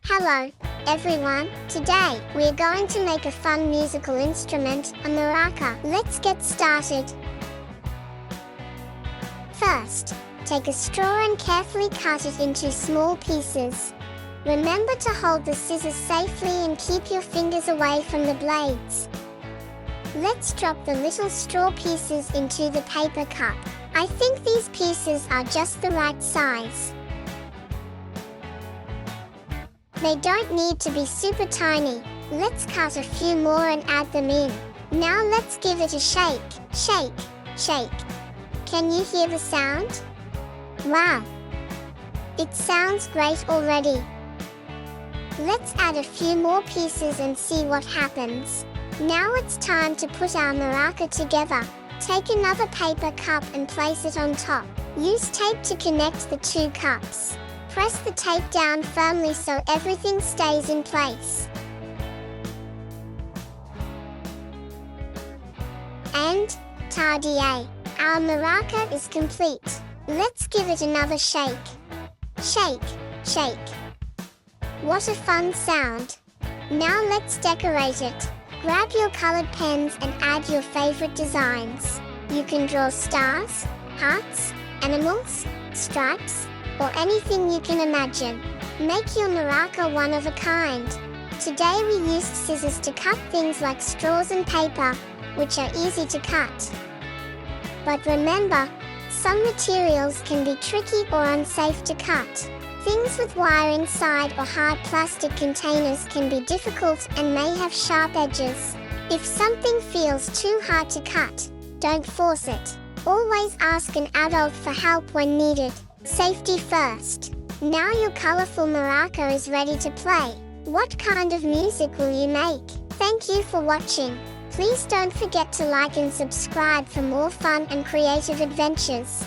Hello, everyone. Today, we're going to make a fun musical instrument, a maraca. Let's get started. First, take a straw and carefully cut it into small pieces. Remember to hold the scissors safely and keep your fingers away from the blades. Let's drop the little straw pieces into the paper cup. I think these pieces are just the right size. They don't need to be super tiny. Let's cut a few more and add them in. Now let's give it a shake. Shake, shake. Can you hear the sound? Wow! It sounds great already. Let's add a few more pieces and see what happens. Now it's time to put our maraca together. Take another paper cup and place it on top. Use tape to connect the two cups. Press the tape down firmly so everything stays in place. And, ta-da! Our maraca is complete. Let's give it another shake. Shake, shake. What a fun sound. Now let's decorate it. Grab your colored pens and add your favorite designs. You can draw stars, hearts, animals, stripes, or anything you can imagine. Make your maraca one of a kind. Today we used scissors to cut things like straws and paper, which are easy to cut. But remember, some materials can be tricky or unsafe to cut. Things with wire inside or hard plastic containers can be difficult and may have sharp edges. If something feels too hard to cut, don't force it. Always ask an adult for help when needed. Safety first. Now your colorful maraca is ready to play. What kind of music will you make? Thank you for watching. Please don't forget to like and subscribe for more fun and creative adventures.